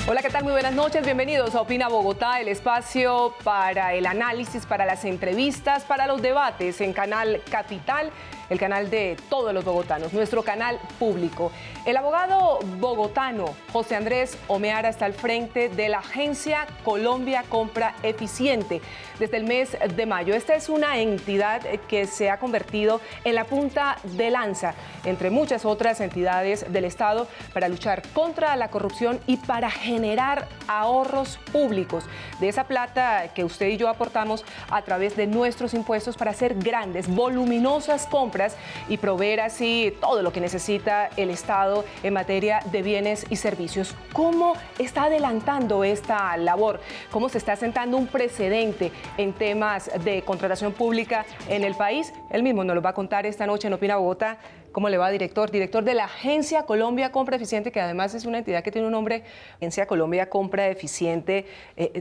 Hola, ¿qué tal? Muy buenas noches. Bienvenidos a Opina Bogotá, el espacio para el análisis, para las entrevistas, para los debates en Canal Capital, el canal de todos los bogotanos, nuestro canal público. El abogado bogotano José Andrés Omeara está al frente de la agencia Colombia Compra Eficiente desde el mes de mayo. Esta es una entidad que se ha convertido en la punta de lanza entre muchas otras entidades del Estado para luchar contra la corrupción y para generar ahorros públicos de esa plata que usted y yo aportamos a través de nuestros impuestos para hacer grandes, voluminosas compras y proveer así todo lo que necesita el Estado en materia de bienes y servicios. ¿Cómo está adelantando esta labor? ¿Cómo se está sentando un precedente en temas de contratación pública en el país? Él mismo nos lo va a contar esta noche en Opina Bogotá. ¿Cómo le va, director? Director de la Agencia Colombia Compra Eficiente, que además es una entidad que tiene un nombre, Agencia Colombia Compra Eficiente,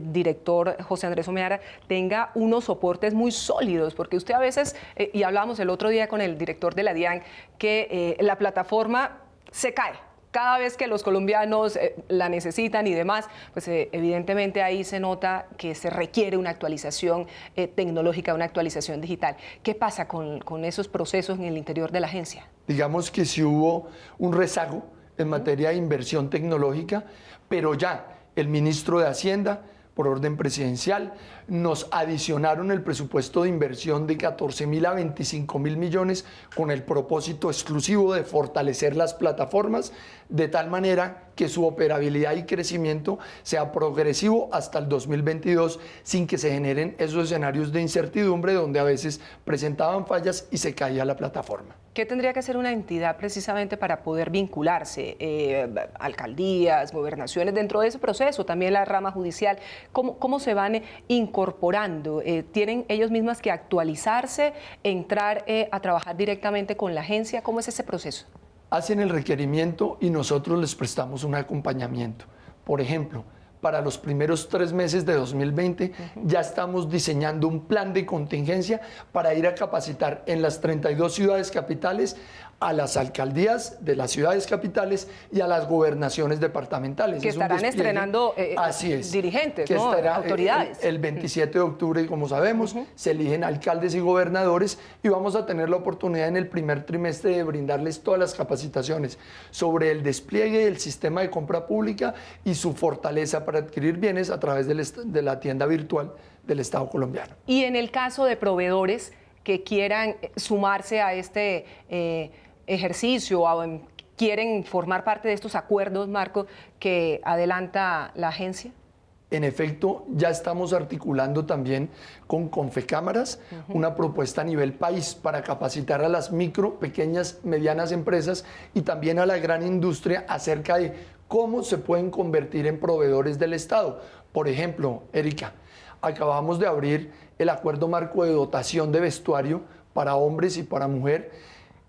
director José Andrés Omeara, tenga unos soportes muy sólidos, porque usted a veces, y hablábamos el otro día con el director de la DIAN, que la plataforma se cae. Cada vez que los colombianos la necesitan y demás, pues evidentemente ahí se nota que se requiere una actualización tecnológica, una actualización digital. ¿Qué pasa con esos procesos en el interior de la agencia? Digamos que sí hubo un rezago en materia de inversión tecnológica, pero ya el ministro de Hacienda, por orden presidencial, nos adicionaron el presupuesto de inversión de 14.000 a 25.000 millones con el propósito exclusivo de fortalecer las plataformas de tal manera que su operabilidad y crecimiento sea progresivo hasta el 2022 sin que se generen esos escenarios de incertidumbre donde a veces presentaban fallas y se caía la plataforma. ¿Qué tendría que hacer una entidad precisamente para poder vincularse? Alcaldías, gobernaciones, dentro de ese proceso, también la rama judicial, ¿cómo se van incorporando? ¿Tienen ellos mismas que actualizarse, entrar a trabajar directamente con la agencia? ¿Cómo es ese proceso? Hacen el requerimiento y nosotros les prestamos un acompañamiento. Por ejemplo, para los primeros 3 meses de 2020 ya estamos diseñando un plan de contingencia para ir a capacitar en las 32 ciudades capitales a las alcaldías de las ciudades capitales y a las gobernaciones departamentales. Que estarán estrenando dirigentes, ¿no? Autoridades. El 27 de octubre, como sabemos, se eligen alcaldes y gobernadores y vamos a tener la oportunidad en el primer trimestre de brindarles todas las capacitaciones sobre el despliegue del sistema de compra pública y su fortaleza para adquirir bienes a través de la tienda virtual del Estado colombiano. Y en el caso de proveedores que quieran sumarse a este ejercicio o quieren formar parte de estos acuerdos, Marco, que adelanta la agencia? En efecto, ya estamos articulando también con Confecámaras una propuesta a nivel país para capacitar a las micro, pequeñas, medianas empresas y también a la gran industria acerca de cómo se pueden convertir en proveedores del Estado. Por ejemplo, Erika, acabamos de abrir el acuerdo marco de dotación de vestuario para hombres y para mujer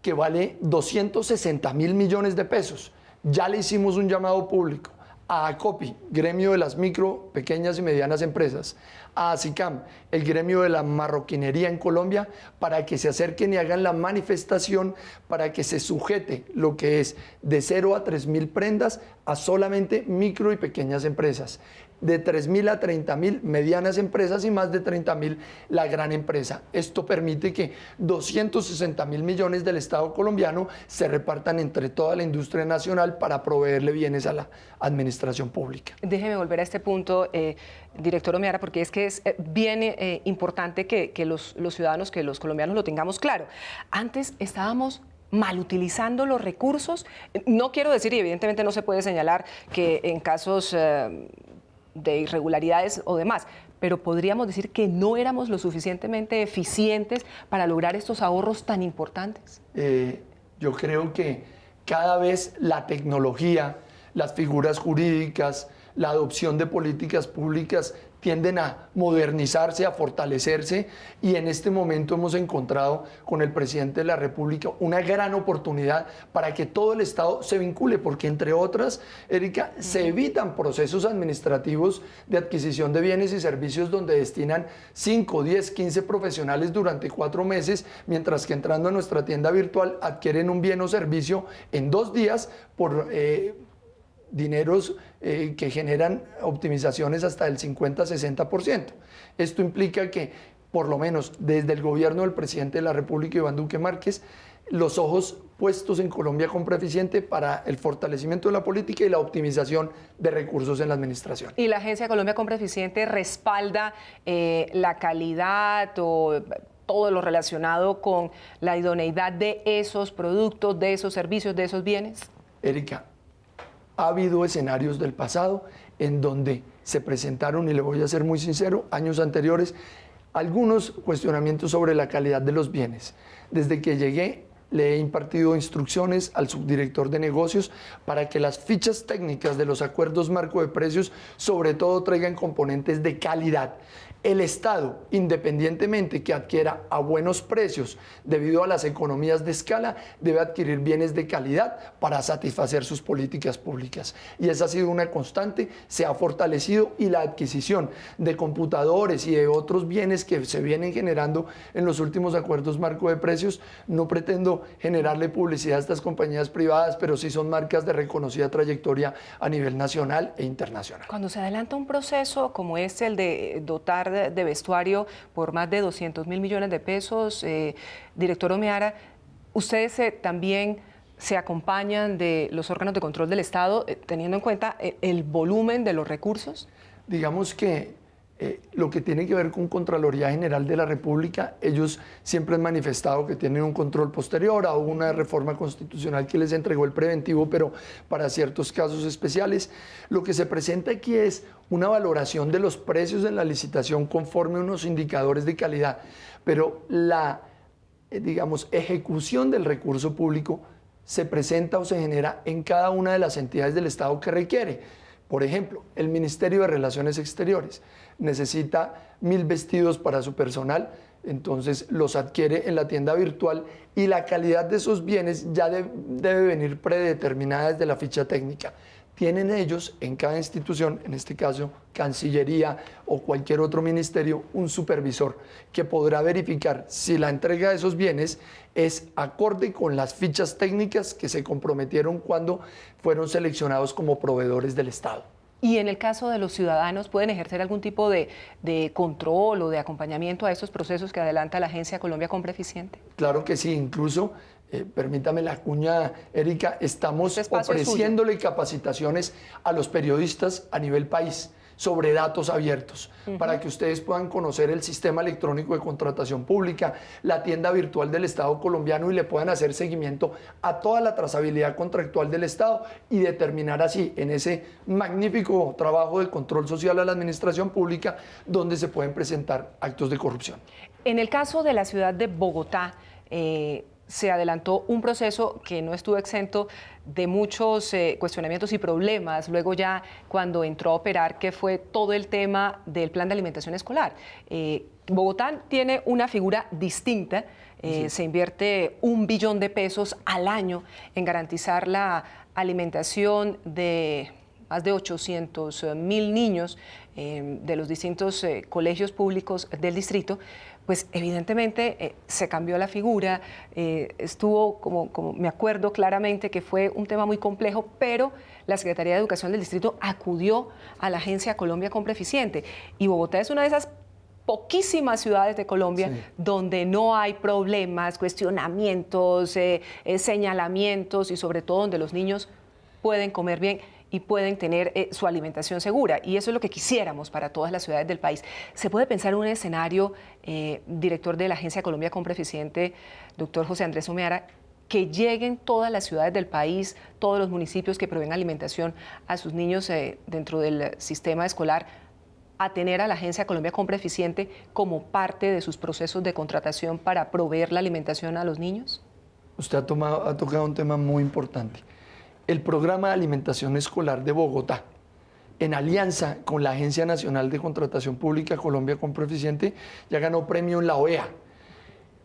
que vale 260.000 millones de pesos. Ya le hicimos un llamado público a ACOPI, gremio de las micro, pequeñas y medianas empresas, a ASICAM, el gremio de la marroquinería en Colombia, para que se acerquen y hagan la manifestación para que se sujete lo que es de 0 a 3.000 prendas a solamente micro y pequeñas empresas, de 3.000 a 30.000 medianas empresas y más de 30.000 la gran empresa. Esto permite que 260.000 millones del Estado colombiano se repartan entre toda la industria nacional para proveerle bienes a la administración pública. Déjeme volver a este punto, director Omeara, porque es que es bien importante que los ciudadanos, que los colombianos lo tengamos claro. Antes estábamos mal utilizando los recursos. No quiero decir, y evidentemente no se puede señalar que en casos de irregularidades o demás, pero podríamos decir que no éramos lo suficientemente eficientes para lograr estos ahorros tan importantes. Yo creo que cada vez la tecnología, las figuras jurídicas, la adopción de políticas públicas tienden a modernizarse, a fortalecerse, y en este momento hemos encontrado con el presidente de la República una gran oportunidad para que todo el Estado se vincule, porque entre otras, Erika, se evitan procesos administrativos de adquisición de bienes y servicios donde destinan 5, 10, 15 profesionales durante 4 meses, mientras que entrando a nuestra tienda virtual adquieren un bien o servicio en 2 días por dineros que generan optimizaciones hasta del 50-60%. Esto implica que, por lo menos desde el gobierno del presidente de la República, Iván Duque Márquez, los ojos puestos en Colombia Compra Eficiente para el fortalecimiento de la política y la optimización de recursos en la administración. ¿Y la Agencia Colombia Compra Eficiente respalda la calidad o todo lo relacionado con la idoneidad de esos productos, de esos servicios, de esos bienes? Erika, ha habido escenarios del pasado en donde se presentaron, y le voy a ser muy sincero, años anteriores, algunos cuestionamientos sobre la calidad de los bienes. Desde que llegué, le he impartido instrucciones al subdirector de negocios para que las fichas técnicas de los acuerdos marco de precios sobre todo traigan componentes de calidad. El Estado, independientemente que adquiera a buenos precios debido a las economías de escala, debe adquirir bienes de calidad para satisfacer sus políticas públicas. Y esa ha sido una constante, se ha fortalecido, y la adquisición de computadores y de otros bienes que se vienen generando en los últimos acuerdos marco de precios. No pretendo generarle publicidad a estas compañías privadas, pero sí son marcas de reconocida trayectoria a nivel nacional e internacional. Cuando se adelanta un proceso como este, el de dotar de vestuario por más de 200.000 millones de pesos, director Omeara, ustedes también se acompañan de los órganos de control del Estado, teniendo en cuenta el volumen de los recursos. Digamos que lo que tiene que ver con Contraloría General de la República, ellos siempre han manifestado que tienen un control posterior a una reforma constitucional que les entregó el preventivo, pero para ciertos casos especiales. Lo que se presenta aquí es una valoración de los precios en la licitación conforme a unos indicadores de calidad, pero la, digamos, ejecución del recurso público se presenta o se genera en cada una de las entidades del Estado que requiere. Por ejemplo, el Ministerio de Relaciones Exteriores necesita 1.000 vestidos para su personal, entonces los adquiere en la tienda virtual, y la calidad de esos bienes ya debe venir predeterminada desde la ficha técnica. Tienen ellos en cada institución, en este caso Cancillería o cualquier otro ministerio, un supervisor que podrá verificar si la entrega de esos bienes es acorde con las fichas técnicas que se comprometieron cuando fueron seleccionados como proveedores del Estado. Y en el caso de los ciudadanos, ¿pueden ejercer algún tipo de control o de acompañamiento a esos procesos que adelanta la Agencia Colombia Compra Eficiente? Claro que sí, incluso, permítame la cuña, Erika, estamos ofreciéndole capacitaciones a los periodistas a nivel país sobre datos abiertos, para que ustedes puedan conocer el sistema electrónico de contratación pública, la tienda virtual del Estado colombiano, y le puedan hacer seguimiento a toda la trazabilidad contractual del Estado y determinar así, en ese magnífico trabajo de control social a la administración pública, donde se pueden presentar actos de corrupción. En el caso de la ciudad de Bogotá, se adelantó un proceso que no estuvo exento de muchos cuestionamientos y problemas, luego ya cuando entró a operar, que fue todo el tema del plan de alimentación escolar. Bogotá tiene una figura distinta, se invierte 1 billón de pesos al año en garantizar la alimentación de más de 800.000 niños de los distintos colegios públicos del distrito. Pues evidentemente se cambió la figura, estuvo, como me acuerdo claramente, que fue un tema muy complejo, pero la Secretaría de Educación del Distrito acudió a la Agencia Colombia Compra Eficiente, y Bogotá es una de esas poquísimas ciudades de Colombia donde no hay problemas, cuestionamientos, señalamientos, y sobre todo donde los niños pueden comer bien y pueden tener su alimentación segura. Y eso es lo que quisiéramos para todas las ciudades del país. ¿Se puede pensar en un escenario, director de la Agencia Colombia Compra Eficiente, doctor José Andrés Omeara, que lleguen todas las ciudades del país, todos los municipios que proveen alimentación a sus niños dentro del sistema escolar, a tener a la Agencia Colombia Compra Eficiente como parte de sus procesos de contratación para proveer la alimentación a los niños? Usted ha tocado un tema muy importante. El programa de alimentación escolar de Bogotá, en alianza con la Agencia Nacional de Contratación Pública Colombia Compra Eficiente, ya ganó premio en la OEA.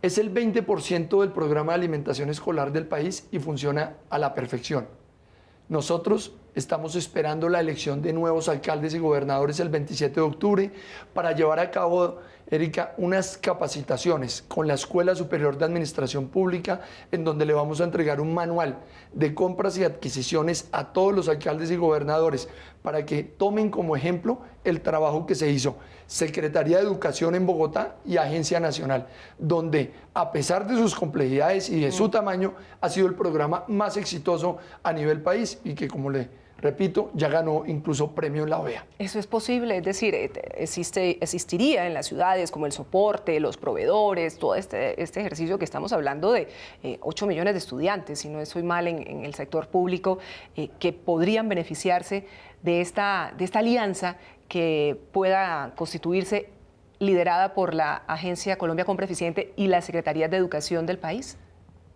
Es el 20% del programa de alimentación escolar del país y funciona a la perfección. Nosotros estamos esperando la elección de nuevos alcaldes y gobernadores el 27 de octubre para llevar a cabo Erika, unas capacitaciones con la Escuela Superior de Administración Pública, en donde le vamos a entregar un manual de compras y adquisiciones a todos los alcaldes y gobernadores para que tomen como ejemplo el trabajo que se hizo Secretaría de Educación en Bogotá y Agencia Nacional, donde a pesar de sus complejidades y de su tamaño, ha sido el programa más exitoso a nivel país y que, como le repito, ya ganó incluso premio en la OEA. Eso es posible, es decir, existiría en las ciudades como el soporte, los proveedores, todo este ejercicio que estamos hablando de 8 millones de estudiantes, si no estoy mal, en el sector público, que podrían beneficiarse de esta alianza que pueda constituirse liderada por la Agencia Colombia Compra Eficiente y la Secretaría de Educación del país.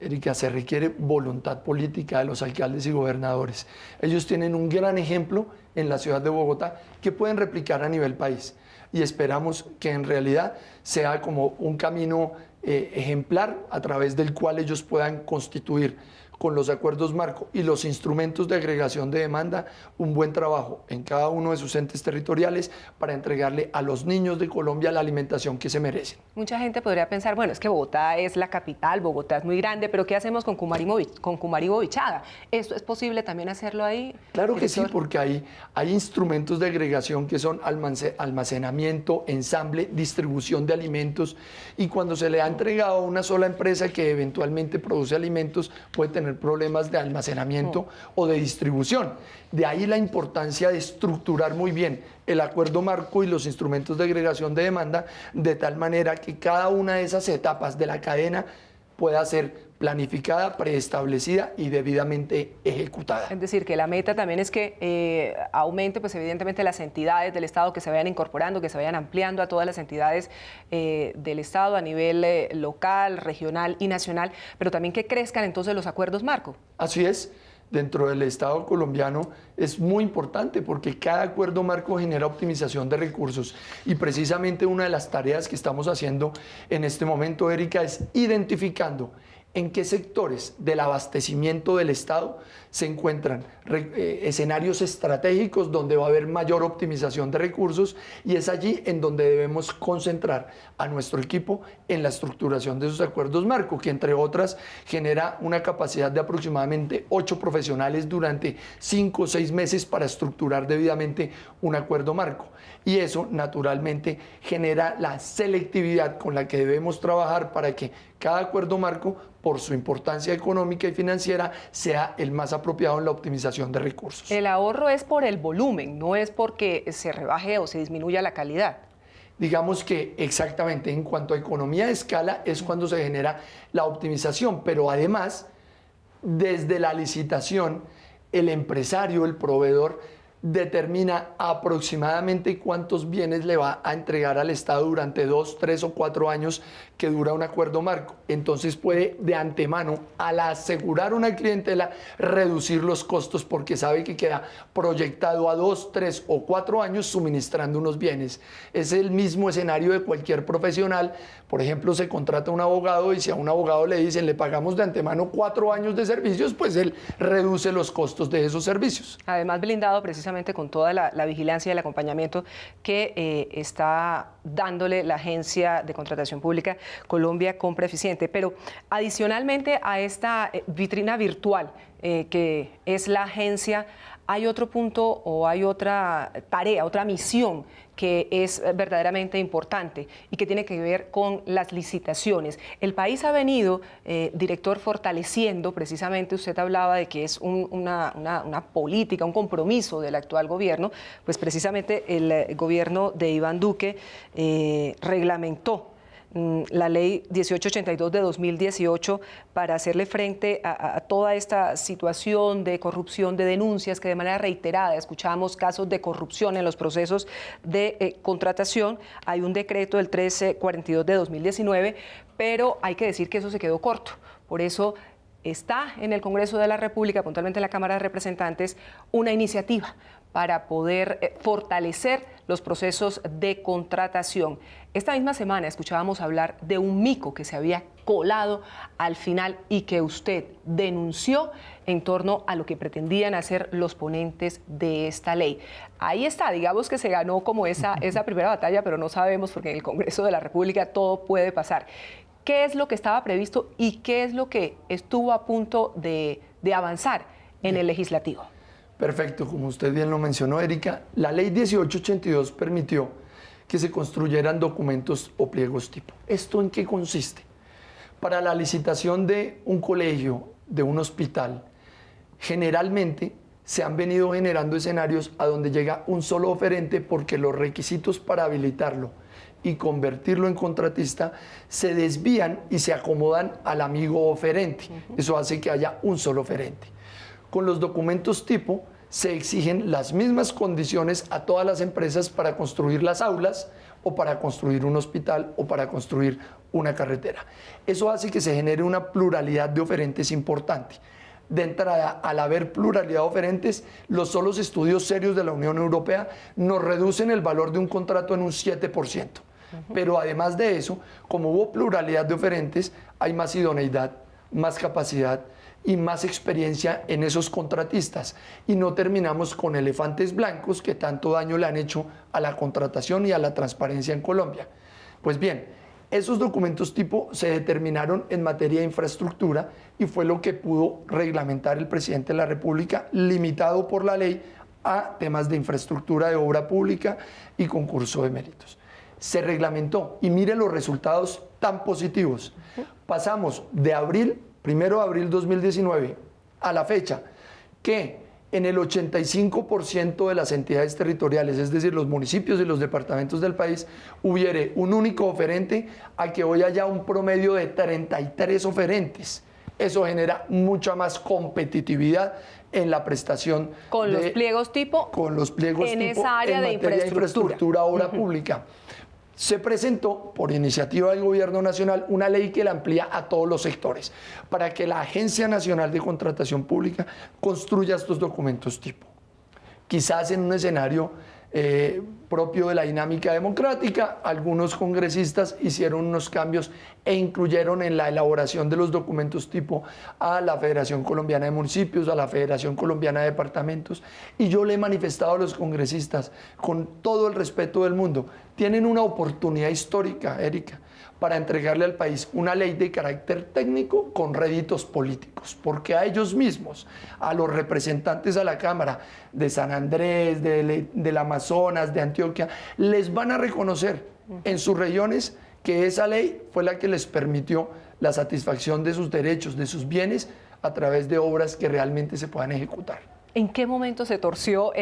Erika, se requiere voluntad política de los alcaldes y gobernadores. Ellos tienen un gran ejemplo en la ciudad de Bogotá que pueden replicar a nivel país y esperamos que en realidad sea como un camino ejemplar a través del cual ellos puedan constituir con los acuerdos marco y los instrumentos de agregación de demanda un buen trabajo en cada uno de sus entes territoriales para entregarle a los niños de Colombia la alimentación que se merecen. Mucha gente podría pensar, bueno, es que Bogotá es la capital, Bogotá es muy grande, pero ¿qué hacemos con Cumaribo Bichada? ¿Esto es posible también hacerlo ahí? Claro que sí, porque hay instrumentos de agregación que son almacenamiento, ensamble, distribución de alimentos, y cuando se le ha entregado a una sola empresa que eventualmente produce alimentos, puede tener problemas de almacenamiento o de distribución. De ahí la importancia de estructurar muy bien el acuerdo marco y los instrumentos de agregación de demanda, de tal manera que cada una de esas etapas de la cadena pueda ser planificada, preestablecida y debidamente ejecutada. Es decir, que la meta también es que aumente, pues evidentemente, las entidades del Estado, que se vayan incorporando, que se vayan ampliando a todas las entidades del Estado a nivel local, regional y nacional, pero también que crezcan entonces los acuerdos marco. Así es. Dentro del Estado colombiano es muy importante porque cada acuerdo marco genera optimización de recursos y precisamente una de las tareas que estamos haciendo en este momento, Erika, es identificando en qué sectores del abastecimiento del Estado se encuentran escenarios estratégicos donde va a haber mayor optimización de recursos, y es allí en donde debemos concentrar a nuestro equipo en la estructuración de esos acuerdos marco, que entre otras genera una capacidad de aproximadamente 8 profesionales durante 5 o 6 meses para estructurar debidamente un acuerdo marco. Y eso naturalmente genera la selectividad con la que debemos trabajar para que cada acuerdo marco, por su importancia económica y financiera, sea el más apropiado en la optimización de recursos. El ahorro es por el volumen, no es porque se rebaje o se disminuya la calidad. Digamos que exactamente, en cuanto a economía de escala es cuando se genera la optimización, pero además, desde la licitación, el empresario, el proveedor, determina aproximadamente cuántos bienes le va a entregar al Estado durante 2, 3 o 4 años que dura un acuerdo marco. Entonces puede de antemano, al asegurar una clientela, reducir los costos porque sabe que queda proyectado a 2, 3 o 4 años suministrando unos bienes. Es el mismo escenario de cualquier profesional. Por ejemplo, se contrata un abogado y si a un abogado le dicen le pagamos de antemano 4 años de servicios, pues él reduce los costos de esos servicios. Además, blindado precisamente con toda la vigilancia y el acompañamiento que está dándole la Agencia de Contratación Pública Colombia Compra Eficiente. Pero adicionalmente a esta vitrina virtual que es la agencia, hay otro punto o hay otra tarea, otra misión que es verdaderamente importante y que tiene que ver con las licitaciones. El país ha venido, director, fortaleciendo, precisamente usted hablaba de que es una política, un compromiso del actual gobierno, pues precisamente el gobierno de Iván Duque reglamentó la ley 1882 de 2018 para hacerle frente a toda esta situación de corrupción, de denuncias que de manera reiterada escuchamos casos de corrupción en los procesos de contratación. Hay un decreto del 1342 de 2019, pero hay que decir que eso se quedó corto. Por eso está en el Congreso de la República, puntualmente en la Cámara de Representantes, una iniciativa para poder fortalecer los procesos de contratación. Esta misma semana escuchábamos hablar de un mico que se había colado al final y que usted denunció en torno a lo que pretendían hacer los ponentes de esta ley. Ahí está, digamos que se ganó como esa primera batalla, pero no sabemos porque en el Congreso de la República todo puede pasar. ¿Qué es lo que estaba previsto y qué es lo que estuvo a punto de avanzar en el legislativo? Perfecto, como usted bien lo mencionó, Erika, la ley 1882 permitió que se construyeran documentos o pliegos tipo. ¿Esto en qué consiste? Para la licitación de un colegio, de un hospital, generalmente se han venido generando escenarios a donde llega un solo oferente porque los requisitos para habilitarlo y convertirlo en contratista se desvían y se acomodan al amigo oferente. Eso hace que haya un solo oferente. Con los documentos tipo se exigen las mismas condiciones a todas las empresas para construir las aulas o para construir un hospital o para construir una carretera. Eso hace que se genere una pluralidad de oferentes importante. De entrada, al haber pluralidad de oferentes, los solos estudios serios de la Unión Europea nos reducen el valor de un contrato en un 7%. Pero además de eso, como hubo pluralidad de oferentes, hay más idoneidad, más capacidad y más experiencia en esos contratistas. Y no terminamos con elefantes blancos que tanto daño le han hecho a la contratación y a la transparencia en Colombia. Pues bien, esos documentos tipo se determinaron en materia de infraestructura y fue lo que pudo reglamentar el presidente de la República, limitado por la ley a temas de infraestructura de obra pública y concurso de méritos. Se reglamentó y mire los resultados tan positivos. Pasamos de abril, 1 de abril 2019, a la fecha que en el 85% de las entidades territoriales, es decir, los municipios y los departamentos del país, hubiere un único oferente, a que hoy haya un promedio de 33 oferentes. Eso genera mucha más competitividad en la prestación. Con los pliegos tipo. Con los pliegos en tipo esa área en de materia de infraestructura, obra pública. Se presentó por iniciativa del Gobierno Nacional una ley que la amplía a todos los sectores para que la Agencia Nacional de Contratación Pública construya estos documentos tipo. Quizás en un escenario propio de la dinámica democrática, algunos congresistas hicieron unos cambios e incluyeron en la elaboración de los documentos tipo a la Federación Colombiana de Municipios, a la Federación Colombiana de Departamentos, y yo le he manifestado a los congresistas, con todo el respeto del mundo, tienen una oportunidad histórica, Erika, para entregarle al país una ley de carácter técnico con réditos políticos, porque a ellos mismos, a los representantes a la Cámara de San Andrés, del Amazonas, de Antioquia, les van a reconocer en sus regiones que esa ley fue la que les permitió la satisfacción de sus derechos, de sus bienes, a través de obras que realmente se puedan ejecutar. ¿En qué momento se torció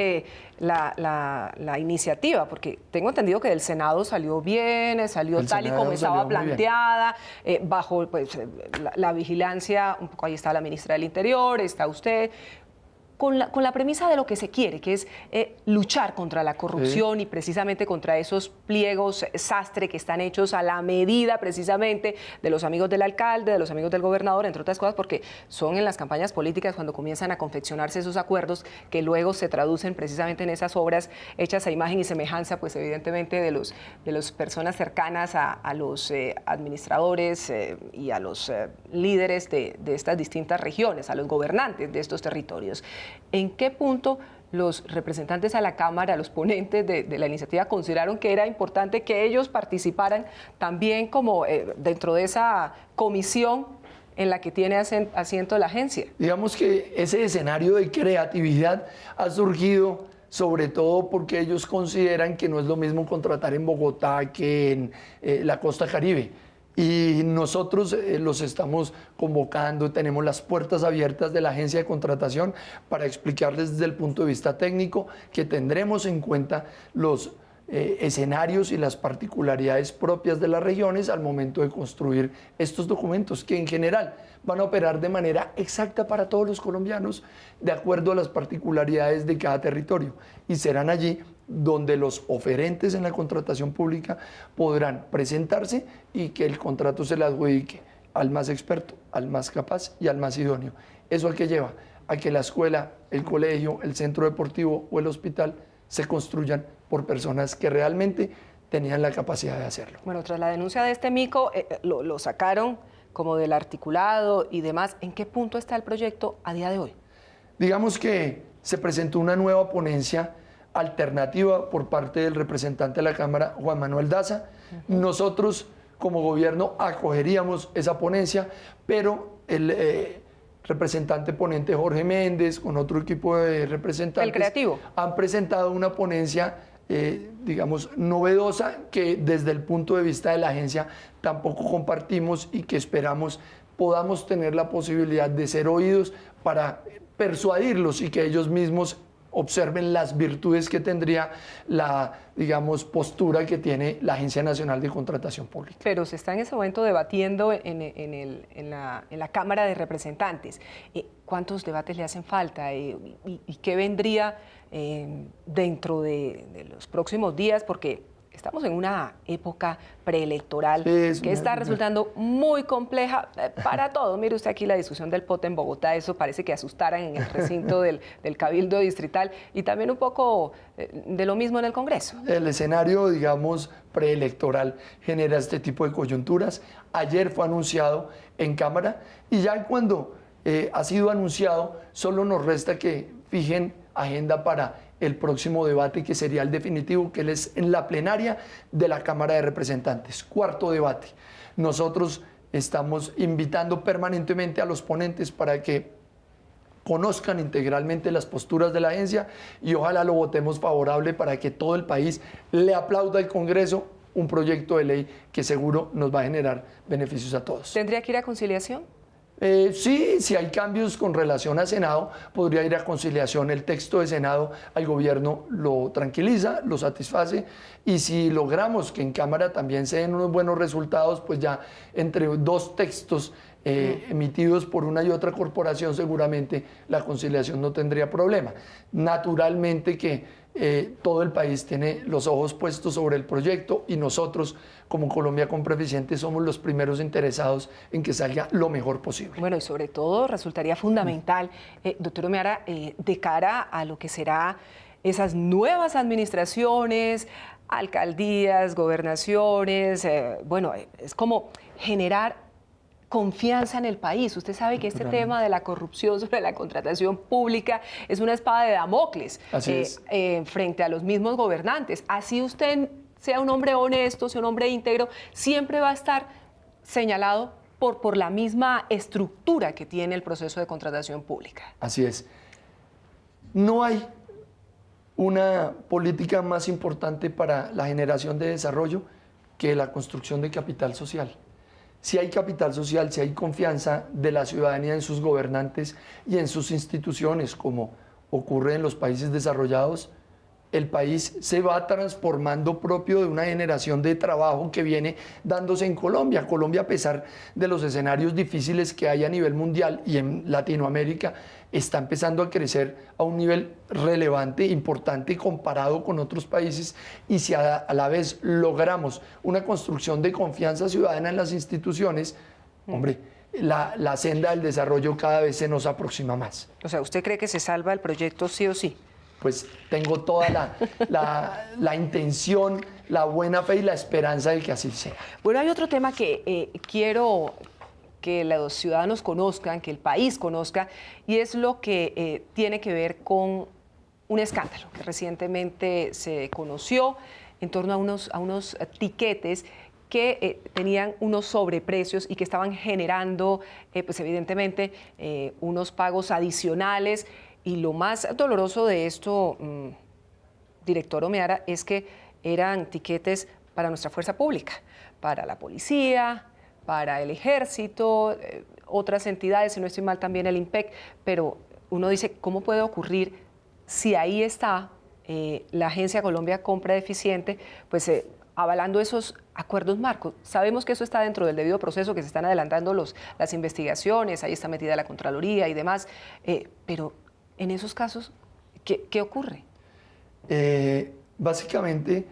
la iniciativa? Porque tengo entendido que del Senado salió bien, salió tal y como estaba planteada, bajo pues, la vigilancia, un poco ahí está la ministra del Interior, está usted, con la premisa de lo que se quiere, que es luchar contra la corrupción y precisamente contra esos pliegos sastre que están hechos a la medida precisamente de los amigos del alcalde, de los amigos del gobernador, entre otras cosas, porque son en las campañas políticas cuando comienzan a confeccionarse esos acuerdos que luego se traducen precisamente en esas obras hechas a imagen y semejanza, pues evidentemente de las personas cercanas a los administradores y a los líderes de estas distintas regiones, a los gobernantes de estos territorios. ¿En qué punto los representantes a la Cámara, los ponentes de la iniciativa, consideraron que era importante que ellos participaran también como dentro de esa comisión en la que tiene asiento la agencia? Digamos que ese escenario de creatividad ha surgido sobre todo porque ellos consideran que no es lo mismo contratar en Bogotá que en la costa Caribe. Y nosotros los estamos convocando, tenemos las puertas abiertas de la agencia de contratación para explicarles desde el punto de vista técnico que tendremos en cuenta los escenarios y las particularidades propias de las regiones al momento de construir estos documentos, que en general van a operar de manera exacta para todos los colombianos de acuerdo a las particularidades de cada territorio, y serán allí donde los oferentes en la contratación pública podrán presentarse y que el contrato se le adjudique al más experto, al más capaz y al más idóneo. ¿Eso a qué lleva? a que la escuela, el colegio, el centro deportivo o el hospital se construyan por personas que realmente tenían la capacidad de hacerlo. Bueno, tras la denuncia de este mico, lo sacaron como del articulado y demás. ¿En qué punto está el proyecto a día de hoy? Digamos que se presentó una nueva ponencia alternativa por parte del representante de la Cámara, Juan Manuel Daza. Nosotros, como gobierno, acogeríamos esa ponencia, pero el representante ponente Jorge Méndez, con otro equipo de representantes, el creativo, han presentado una ponencia, digamos, novedosa, que desde el punto de vista de la agencia tampoco compartimos y que esperamos podamos tener la posibilidad de ser oídos para persuadirlos y que ellos mismos observen las virtudes que tendría la, digamos, postura que tiene la Agencia Nacional de Contratación Pública. Pero se está en ese momento debatiendo en la Cámara de Representantes. ¿Cuántos debates le hacen falta? ¿Y qué vendría dentro de los próximos días? Porque estamos en una época preelectoral que está resultando muy compleja para todo. Mire usted aquí la discusión del POT en Bogotá, eso parece que asustaran en el recinto del Cabildo Distrital, y también un poco de lo mismo en el Congreso. El escenario, digamos, preelectoral genera este tipo de coyunturas. Ayer fue anunciado en Cámara y ya cuando ha sido anunciado, solo nos resta que fijen agenda para el próximo debate, que sería el definitivo, que es en la plenaria de la Cámara de Representantes. Cuarto debate. Nosotros estamos invitando permanentemente a los ponentes para que conozcan integralmente las posturas de la agencia y ojalá lo votemos favorable para que todo el país le aplauda al Congreso un proyecto de ley que seguro nos va a generar beneficios a todos. ¿Tendría que ir a conciliación? Sí, si hay cambios con relación a Senado, podría ir a conciliación. El texto de Senado al gobierno lo tranquiliza, lo satisface, y si logramos que en Cámara también se den unos buenos resultados, pues ya entre dos textos emitidos por una y otra corporación, seguramente la conciliación no tendría problema. Naturalmente que todo el país tiene los ojos puestos sobre el proyecto y nosotros, como Colombia Compra Eficiente, somos los primeros interesados en que salga lo mejor posible. Bueno, y sobre todo resultaría fundamental, doctor Omiara, de cara a lo que será esas nuevas administraciones, alcaldías, gobernaciones, bueno, es como generar confianza en el país. Usted sabe que este tema de la corrupción sobre la contratación pública es una espada de Damocles frente a los mismos gobernantes. Así usted sea un hombre honesto, sea un hombre íntegro, siempre va a estar señalado por la misma estructura que tiene el proceso de contratación pública. Así es. No hay una política más importante para la generación de desarrollo que la construcción de capital social. Si hay capital social, si hay confianza de la ciudadanía en sus gobernantes y en sus instituciones, como ocurre en los países desarrollados, el país se va transformando propio de una generación de trabajo que viene dándose en Colombia. Colombia, a pesar de los escenarios difíciles que hay a nivel mundial y en Latinoamérica, está empezando a crecer a un nivel relevante, importante, comparado con otros países, y si a la vez logramos una construcción de confianza ciudadana en las instituciones, hombre, la senda del desarrollo cada vez se nos aproxima más. O sea, ¿usted cree que se salva el proyecto sí o sí? Pues tengo toda la intención, la buena fe y la esperanza de que así sea. Bueno, hay otro tema que quiero que los ciudadanos conozcan, que el país conozca, y es lo que tiene que ver con un escándalo que recientemente se conoció en torno a unos tiquetes que tenían unos sobreprecios y que estaban generando, pues evidentemente, unos pagos adicionales. Y lo más doloroso de esto, director Omiara, es que eran tiquetes para nuestra fuerza pública, para la policía, para el ejército, otras entidades, si no estoy mal también el IMPEC, pero uno dice, ¿cómo puede ocurrir si ahí está la Agencia Colombia Compra Eficiente, pues avalando esos acuerdos marcos? Sabemos que eso está dentro del debido proceso, que se están adelantando las investigaciones, ahí está metida la Contraloría y demás, pero en esos casos, ¿qué ocurre? Básicamente,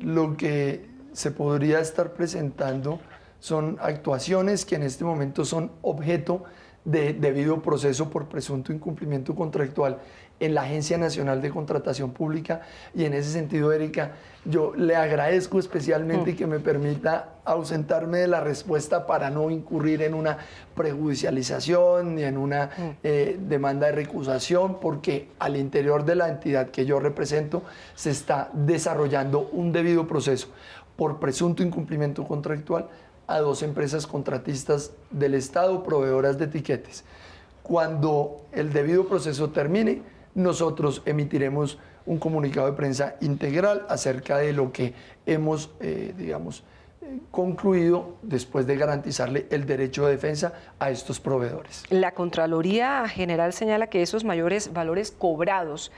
lo que se podría estar presentando son actuaciones que en este momento son objeto de debido proceso por presunto incumplimiento contractual en la Agencia Nacional de Contratación Pública, y en ese sentido, Erika, yo le agradezco especialmente que me permita ausentarme de la respuesta para no incurrir en una prejudicialización ni en una demanda de recusación, porque al interior de la entidad que yo represento se está desarrollando un debido proceso por presunto incumplimiento contractual a 2 empresas contratistas del Estado, proveedoras de tiquetes. Cuando el debido proceso termine, nosotros emitiremos un comunicado de prensa integral acerca de lo que hemos, concluido después de garantizarle el derecho de defensa a estos proveedores. La Contraloría General señala que esos mayores valores cobrados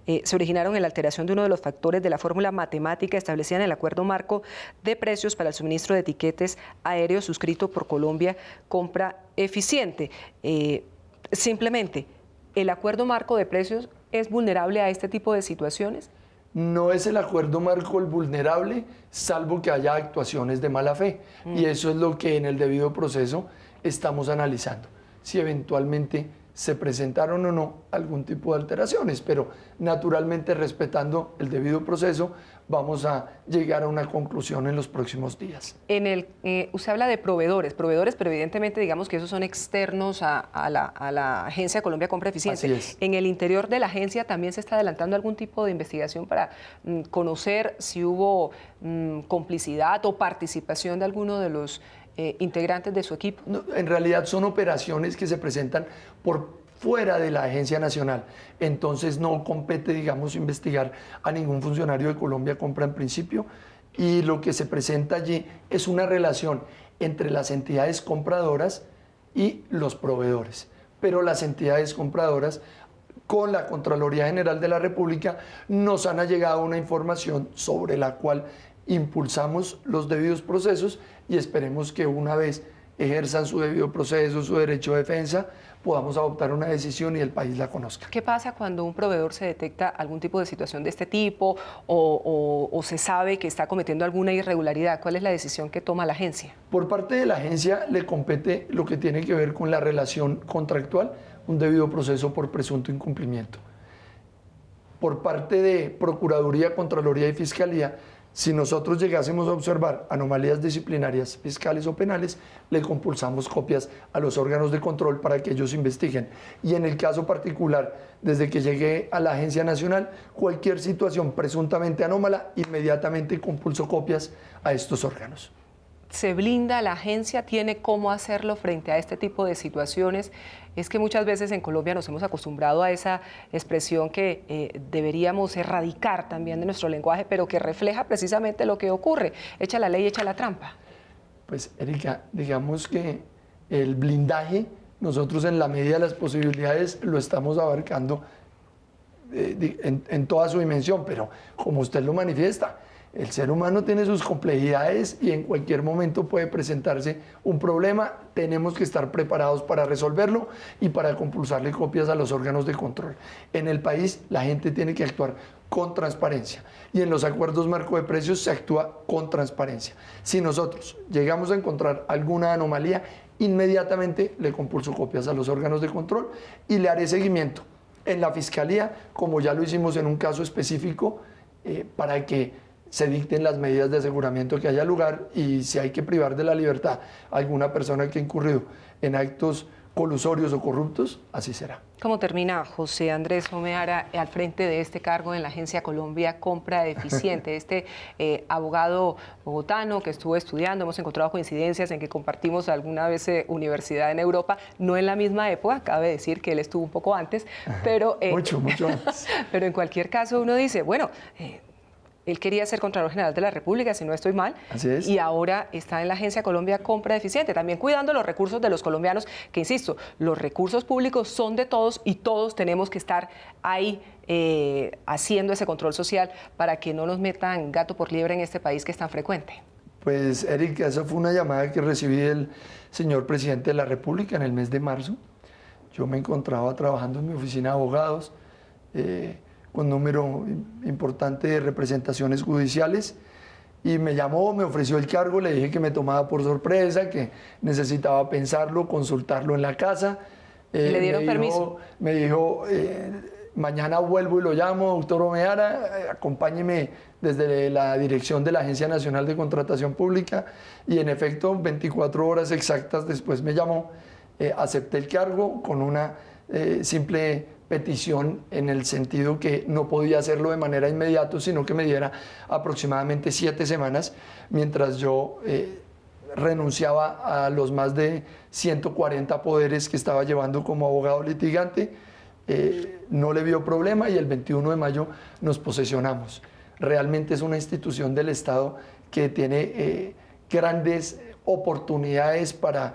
se originaron en la alteración de uno de los factores de la fórmula matemática establecida en el Acuerdo Marco de Precios para el Suministro de Tiquetes Aéreos suscrito por Colombia Compra Eficiente. Simplemente, ¿el Acuerdo Marco de Precios es vulnerable a este tipo de situaciones? No es el acuerdo marco el vulnerable, salvo que haya actuaciones de mala fe. Y eso es lo que en el debido proceso estamos analizando. Si eventualmente se presentaron o no algún tipo de alteraciones, pero naturalmente respetando el debido proceso vamos a llegar a una conclusión en los próximos días. Usted habla de proveedores, pero evidentemente digamos que esos son externos a la Agencia Colombia Compra Eficiente. Así es. En el interior de la agencia también se está adelantando algún tipo de investigación para conocer si hubo complicidad o participación de alguno de los integrantes de su equipo. No, en realidad son operaciones que se presentan por fuera de la Agencia Nacional, entonces no compete, digamos, investigar a ningún funcionario de Colombia Compra en principio, y lo que se presenta allí es una relación entre las entidades compradoras y los proveedores, pero las entidades compradoras con la Contraloría General de la República nos han allegado una información sobre la cual impulsamos los debidos procesos y esperemos que una vez ejerzan su debido proceso, su derecho de defensa, podamos adoptar una decisión y el país la conozca. ¿Qué pasa cuando un proveedor se detecta algún tipo de situación de este tipo o se sabe que está cometiendo alguna irregularidad? ¿Cuál es la decisión que toma la agencia? Por parte de la agencia le compete lo que tiene que ver con la relación contractual, un debido proceso por presunto incumplimiento. Por parte de Procuraduría, Contraloría y Fiscalía, si nosotros llegásemos a observar anomalías disciplinarias, fiscales o penales, le compulsamos copias a los órganos de control para que ellos investiguen. Y en el caso particular, desde que llegué a la Agencia Nacional, cualquier situación presuntamente anómala, inmediatamente compulso copias a estos órganos. ¿Se blinda la agencia? ¿Tiene cómo hacerlo frente a este tipo de situaciones? Es que muchas veces en Colombia nos hemos acostumbrado a esa expresión que deberíamos erradicar también de nuestro lenguaje, pero que refleja precisamente lo que ocurre. Echa la ley, echa la trampa. Pues, Erika, digamos que el blindaje, nosotros en la medida de las posibilidades lo estamos abarcando en toda su dimensión, pero como usted lo manifiesta, el ser humano tiene sus complejidades y en cualquier momento puede presentarse un problema. Tenemos que estar preparados para resolverlo y para compulsarle copias a los órganos de control. En el país la gente tiene que actuar con transparencia y en los acuerdos marco de precios se actúa con transparencia. Si nosotros llegamos a encontrar alguna anomalía, inmediatamente le compulso copias a los órganos de control y le haré seguimiento en la Fiscalía, como ya lo hicimos en un caso específico, para que se dicten las medidas de aseguramiento que haya lugar y si hay que privar de la libertad a alguna persona que ha incurrido en actos colusorios o corruptos, así será. ¿Cómo termina José Andrés Omeara al frente de este cargo en la Agencia Colombia Compra Eficiente? Este abogado bogotano que estuvo estudiando, hemos encontrado coincidencias en que compartimos alguna vez universidad en Europa, no en la misma época, cabe decir que él estuvo un poco antes, pero... mucho antes. Pero en cualquier caso uno dice, bueno... Él quería ser Contralor General de la República, si no estoy mal, así es. Y ahora está en la Agencia Colombia Compra Eficiente, también cuidando los recursos de los colombianos, que insisto, los recursos públicos son de todos y todos tenemos que estar ahí haciendo ese control social para que no nos metan gato por liebre en este país que es tan frecuente. Pues, Erika, esa fue una llamada que recibí del señor presidente de la República en el mes de marzo. Yo me encontraba trabajando en mi oficina de abogados, con un número importante de representaciones judiciales y me llamó, me ofreció el cargo, le dije que me tomaba por sorpresa, que necesitaba pensarlo, consultarlo en la casa ¿Le dieron permiso? Me dijo, mañana vuelvo y lo llamo, doctor Omeara, acompáñeme desde la dirección de la Agencia Nacional de Contratación Pública, y en efecto, 24 horas exactas después me llamó, acepté el cargo con una simple petición en el sentido que no podía hacerlo de manera inmediata, sino que me diera aproximadamente 7 semanas, mientras yo renunciaba a los más de 140 poderes que estaba llevando como abogado litigante. No le vio problema y el 21 de mayo nos posesionamos. Realmente es una institución del Estado que tiene grandes oportunidades para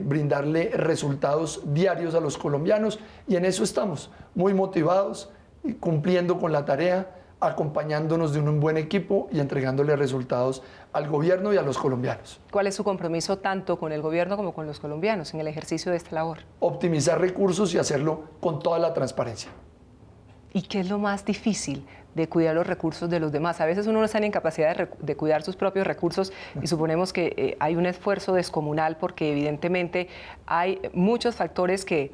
brindarle resultados diarios a los colombianos, y en eso estamos, muy motivados, cumpliendo con la tarea, acompañándonos de un buen equipo y entregándole resultados al gobierno y a los colombianos. ¿Cuál es su compromiso tanto con el gobierno como con los colombianos en el ejercicio de esta labor? Optimizar recursos y hacerlo con toda la transparencia. ¿Y qué es lo más difícil de cuidar los recursos de los demás? A veces uno no está en capacidad de cuidar sus propios recursos y suponemos que hay un esfuerzo descomunal porque evidentemente hay muchos factores que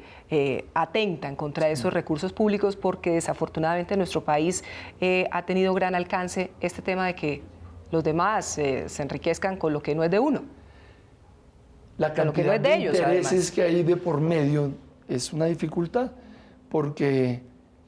atentan contra esos recursos públicos, porque desafortunadamente nuestro país ha tenido gran alcance este tema de que los demás se enriquezcan con lo que no es de uno. La cantidad de intereses que hay de por medio es una dificultad, porque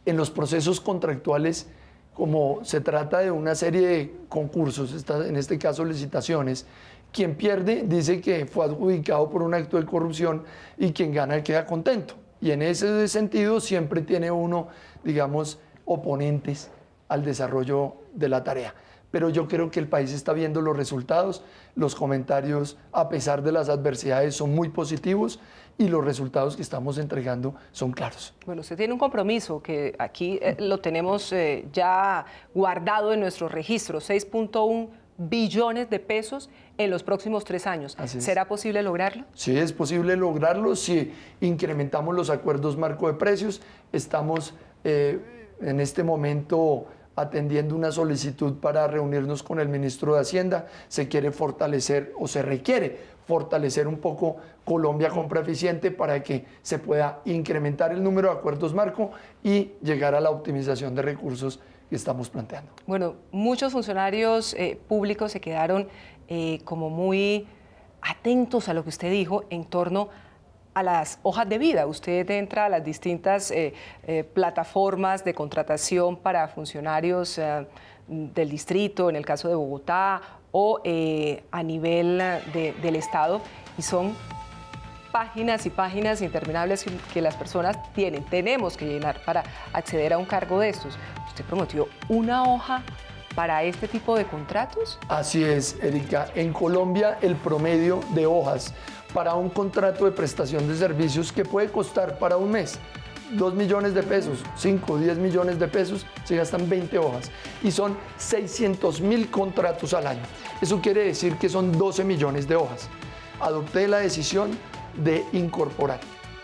en los procesos contractuales, como se trata de una serie de concursos, en este caso licitaciones, quien pierde dice que fue adjudicado por un acto de corrupción y quien gana queda contento. Y en ese sentido siempre tiene uno, digamos, oponentes al desarrollo de la tarea. Pero yo creo que el país está viendo los resultados, los comentarios, a pesar de las adversidades, son muy positivos y los resultados que estamos entregando son claros. Bueno, usted tiene un compromiso que aquí lo tenemos ya guardado en nuestros registros, 6.1 billones de pesos en los próximos 3 años. ¿Será posible lograrlo? Sí, es posible lograrlo si incrementamos los acuerdos marco de precios. Estamos en este momento atendiendo una solicitud para reunirnos con el ministro de Hacienda. Se quiere fortalecer o se requiere fortalecer un poco Colombia Compra Eficiente para que se pueda incrementar el número de acuerdos marco y llegar a la optimización de recursos que estamos planteando. Bueno, muchos funcionarios públicos se quedaron como muy atentos a lo que usted dijo en torno a las hojas de vida. Usted entra a las distintas plataformas de contratación para funcionarios del distrito, en el caso de Bogotá, o a nivel del Estado, y son páginas y páginas interminables que las personas tenemos que llenar para acceder a un cargo de estos. ¿Usted prometió una hoja para este tipo de contratos? Así es, Erika. En Colombia el promedio de hojas para un contrato de prestación de servicios que puede costar para un mes 2 millones de pesos, 5 o 10 millones de pesos, se gastan 20 hojas y son 600.000 contratos al año. Eso quiere decir que son 12 millones de hojas. Adopté la decisión de incorporar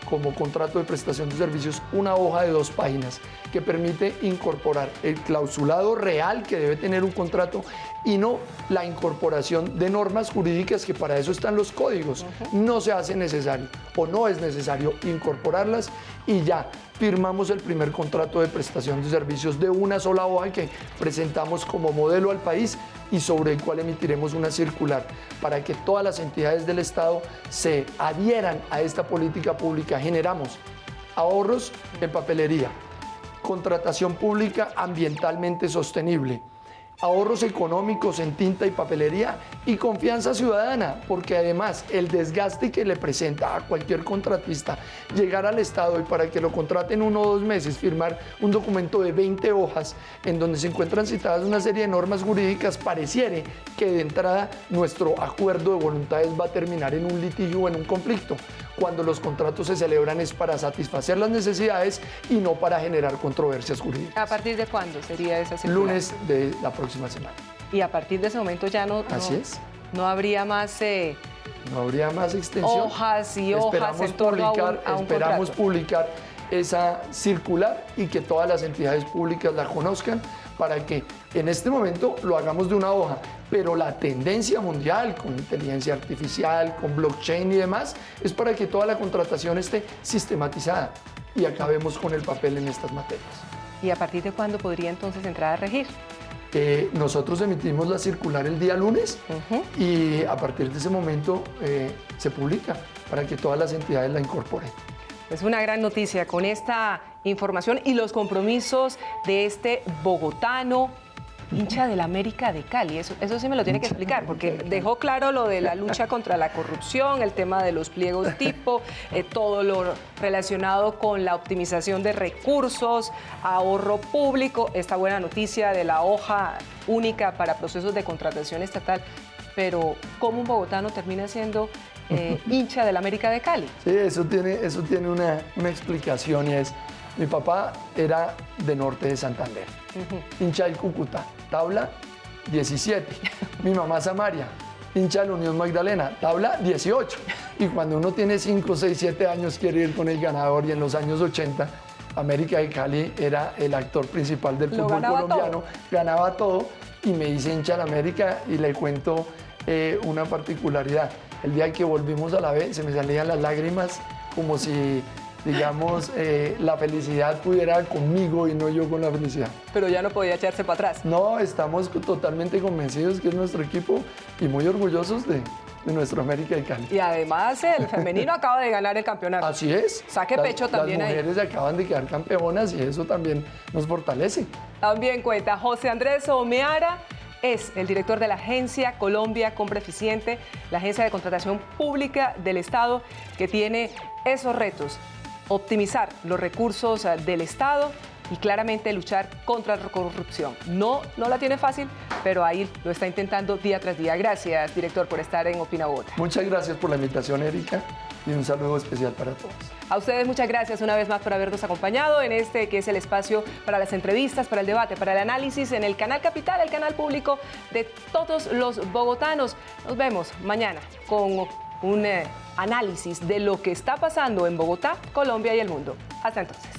como contrato de prestación de servicios una hoja de 2 páginas que permite incorporar el clausulado real que debe tener un contrato y no la incorporación de normas jurídicas, que para eso están los códigos. No se hace necesario o no es necesario incorporarlas y ya firmamos el primer contrato de prestación de servicios de una sola hoja que presentamos como modelo al país y sobre el cual emitiremos una circular para que todas las entidades del Estado se adhieran a esta política pública. Generamos ahorros en papelería, contratación pública ambientalmente sostenible, ahorros económicos en tinta y papelería y confianza ciudadana, porque además el desgaste que le presenta a cualquier contratista llegar al Estado y para que lo contraten 1 o 2 meses, firmar un documento de 20 hojas en donde se encuentran citadas una serie de normas jurídicas, pareciere que de entrada nuestro acuerdo de voluntades va a terminar en un litigio o en un conflicto, cuando los contratos se celebran es para satisfacer las necesidades y no para generar controversias jurídicas. ¿A partir de cuándo sería esa circular? Lunes de la próxima semana. Y a partir de ese momento ya no habría más no habría más extensión. Hojas y hojas esperamos publicar esa circular y que todas las entidades públicas la conozcan para que en este momento lo hagamos de una hoja, pero la tendencia mundial con inteligencia artificial, con blockchain y demás, es para que toda la contratación esté sistematizada y acabemos con el papel en estas materias. ¿Y a partir de cuándo podría entonces entrar a regir? Nosotros emitimos la circular el día lunes y a partir de ese momento se publica para que todas las entidades la incorporen. Es una gran noticia con esta información y los compromisos de este bogotano, hincha del América de Cali. Eso sí me lo tiene que explicar, porque dejó claro lo de la lucha contra la corrupción, el tema de los pliegos tipo, todo lo relacionado con la optimización de recursos, ahorro público, esta buena noticia de la hoja única para procesos de contratación estatal. Pero ¿cómo un bogotano termina siendo hincha del América de Cali? Sí, eso tiene una explicación y es, mi papá era de Norte de Santander, hincha del Cúcuta, tabla 17. Mi mamá Samaria, hincha de la Unión Magdalena, tabla 18. Y cuando uno tiene 5, 6, 7 años quiere ir con el ganador y en los años 80 América de Cali era el actor principal del fútbol colombiano, ganaba todo y me hice hincha de América y le cuento una particularidad. El día que volvimos a la B se me salían las lágrimas como si, digamos, la felicidad pudiera conmigo y no yo con la felicidad. Pero ya no podía echarse para atrás. No, estamos totalmente convencidos que es nuestro equipo y muy orgullosos de nuestro América de Cali. Y además el femenino acaba de ganar el campeonato. Así es. Saque pecho también ahí. Las mujeres acaban de quedar campeonas y eso también nos fortalece. También cuenta José Andrés Omeara. Es el director de la Agencia Colombia Compra Eficiente, la agencia de contratación pública del Estado, que tiene esos retos: optimizar los recursos del Estado y claramente luchar contra la corrupción. No la tiene fácil, pero ahí lo está intentando día tras día. Gracias, director, por estar en Opina Bogotá. Muchas gracias por la invitación, Erika, y un saludo especial para todos. A ustedes muchas gracias una vez más por habernos acompañado en este que es el espacio para las entrevistas, para el debate, para el análisis en el canal Capital, el canal público de todos los bogotanos. Nos vemos mañana con un análisis de lo que está pasando en Bogotá, Colombia y el mundo. Hasta entonces.